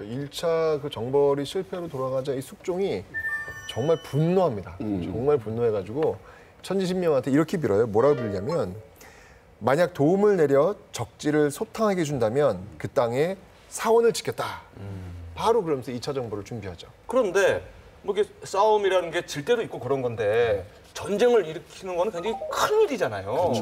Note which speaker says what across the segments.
Speaker 1: 그 1차 그 정벌이 실패로 돌아가자 이 숙종이 정말 분노합니다. 정말 분노해가지고 천지신명한테 이렇게 빌어요. 뭐라고 빌냐면 만약 도움을 내려 적지를 소탕하게 해준다면 그 땅에 사원을 지켰다. 바로 그러면서 2차 정벌을 준비하죠.
Speaker 2: 그런데 뭐 이게 싸움이라는 게 질 때도 있고 그런 건데 전쟁을 일으키는 거는 굉장히 큰 일이잖아요.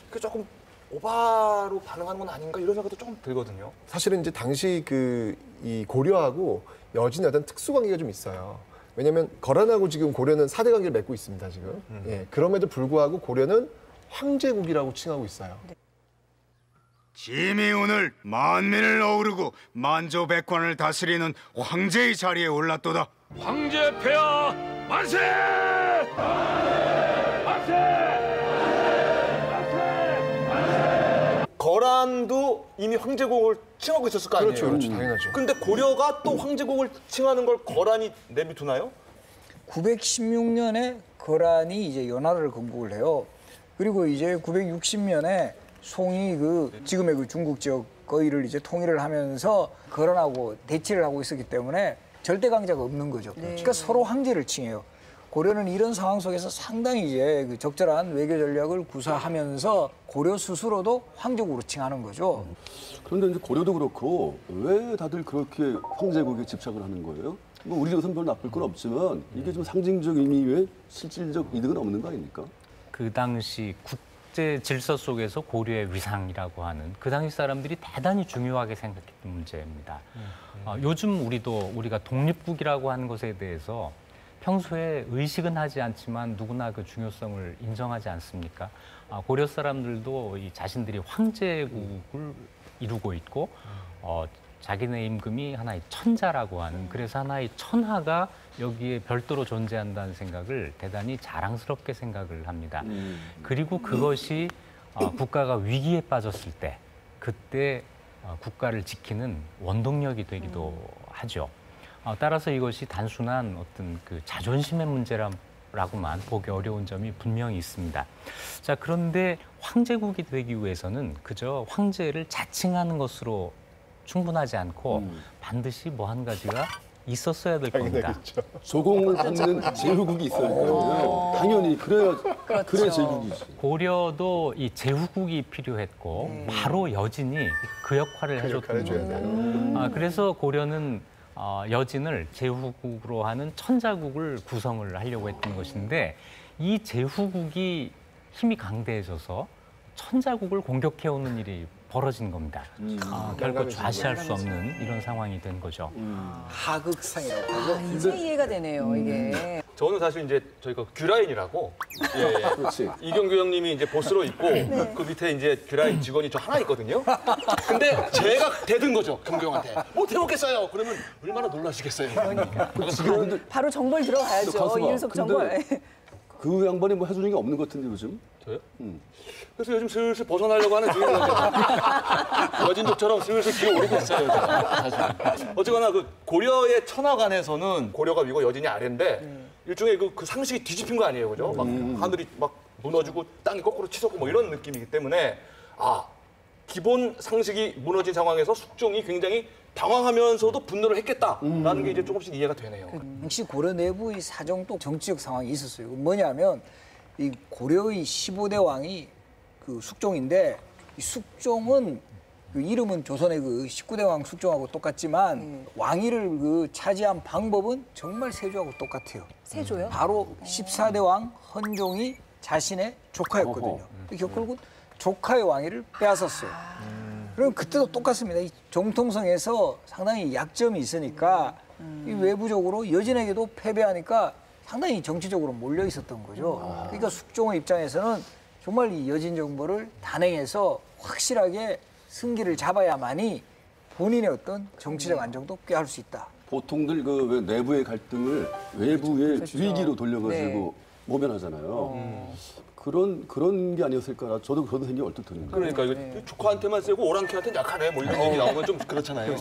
Speaker 2: 그 조금 오바로 반응하는 건 아닌가 이런 생각도 조금 들거든요.
Speaker 1: 사실은 이제 당시 그 이 고려하고 여진의 어떤 특수 관계가 좀 있어요. 왜냐하면 거란하고 지금 고려는 4대 관계를 맺고 있습니다, 지금. 예, 그럼에도 불구하고 고려는 황제국이라고 칭하고 있어요.
Speaker 3: 짐이 오늘 만민을 어우르고 만조백관을 다스리는 황제의 자리에 올랐도다.
Speaker 4: 황제 폐하 만세!
Speaker 2: 거란도 이미 황제국을 칭하고 있었을 거 아니에요?
Speaker 1: 그렇죠, 당연하죠.
Speaker 2: 근데 고려가 또 황제국을 칭하는 걸 거란이 내비두나요?
Speaker 5: 916년에 거란이 이제 연하를 건국을 해요. 그리고 이제 960년에 송이 지금의 그 중국 지역 거의를 이제 통일을 하면서 거란하고 대치를 하고 있었기 때문에 절대 강자가 없는 거죠. 그러니까 서로 황제를 칭해요. 고려는 이런 상황 속에서 상당히 이제 그 적절한 외교 전략을 구사하면서 고려 스스로도 황제국으로 칭하는 거죠.
Speaker 6: 그런데 이제 고려도 그렇고 왜 다들 그렇게 황제국에 집착을 하는 거예요? 뭐 우리로서는 별로 나쁠 건 없지만 이게 좀 상징적 의미 외에 실질적 이득은 없는 거 아닙니까?
Speaker 7: 그 당시 국제 질서 속에서 고려의 위상이라고 하는 그 당시 사람들이 대단히 중요하게 생각했던 문제입니다. 요즘 우리가 독립국이라고 하는 것에 대해서 평소에 의식은 하지 않지만 누구나 그 중요성을 인정하지 않습니까? 고려 사람들도 이 자신들이 황제국을 이루고 있고 자기네 임금이 하나의 천자라고 하는, 그래서 하나의 천하가 여기에 별도로 존재한다는 생각을 대단히 자랑스럽게 생각을 합니다. 그리고 그것이 국가가 위기에 빠졌을 때 그때 국가를 지키는 원동력이 되기도 하죠. 따라서 이것이 단순한 어떤 그 자존심의 문제라고만 보기 어려운 점이 분명히 있습니다. 자, 그런데 황제국이 되기 위해서는 그저 황제를 자칭하는 것으로 충분하지 않고 반드시 뭐 한 가지가 있었어야 될 겁니다.
Speaker 6: 조공을 받는 제후국이 있어야 돼요. 당연히 그래야 제국이지.
Speaker 7: 고려도 이 제후국이 필요했고 바로 여진이 그 역할을 해줬던 겁니다. 그래서 고려는 여진을 제후국으로 하는 천자국을 구성을 하려고 했던 것인데 이 제후국이 힘이 강대해져서 천자국을 공격해오는 일이 벌어진 겁니다. 결코 좌시할 수 없는 이런 상황이 된 거죠.
Speaker 5: 하극상이라고 하죠.
Speaker 8: 이제 이해가 되네요, 이게.
Speaker 2: 저는 사실 이제 저희가 규라인이라고
Speaker 6: 그렇지.
Speaker 2: 이경규 형님이 이제 보스로 있고 그 밑에 이제 규라인 직원이 저 하나 있거든요. 근데 제가 대든 거죠, 경규 형한테. 못 해먹겠어요. 그러면 얼마나 놀라시겠어요.
Speaker 6: 지금들
Speaker 8: 바로 정벌 들어가야죠.
Speaker 6: 가서 봐.
Speaker 8: 이윤석 정벌.
Speaker 6: 그 양반이 뭐 해주는 게 없는 것 같은데 요즘?
Speaker 2: 저요? 그래서 요즘 슬슬 벗어나려고 하는 중이거든요. 여진족처럼 슬슬 기어오르고 있어요. 사실. 어쨌거나 그 고려의 천하관에서는 고려가 위고 여진이 아래인데 일종의 그 상식이 뒤집힌 거 아니에요, 그죠? 막 하늘이 막 무너지고 땅이 거꾸로 치솟고 뭐 이런 느낌이기 때문에 기본 상식이 무너진 상황에서 숙종이 굉장히 당황하면서도 분노를 했겠다라는 게 이제 조금씩 이해가 되네요.
Speaker 5: 당시 고려 내부의 사정도 정치적 상황이 있었어요. 뭐냐면 이 고려의 15대 왕이 그 숙종인데 이 숙종은 그 이름은 조선의 그 19대 왕 숙종하고 똑같지만 왕위를 그 차지한 방법은 정말 세조하고 똑같아요.
Speaker 8: 세조요?
Speaker 5: 바로 14대 왕 헌종이 자신의 조카였거든요. 결국은 조카의 왕위를 빼앗았어요. 그럼 그때도 똑같습니다. 이 정통성에서 상당히 약점이 있으니까 이 외부적으로 여진에게도 패배하니까 상당히 정치적으로 몰려 있었던 거죠. 그러니까 숙종의 입장에서는 정말 이 여진 정벌을 단행해서 확실하게 승기를 잡아야만이 본인의 어떤 정치적 안정도 꾀할 수 있다.
Speaker 6: 보통들 그 내부의 갈등을 외부의 위기로 돌려가지고 모면하잖아요. 그런 게 아니었을까? 저도 그런 생각이 얼핏 드는데.
Speaker 2: 그러니까 이거 조카한테만 세고 오랑캐한테는 약하네 뭐 이런 얘기 나오면 좀 그렇잖아요.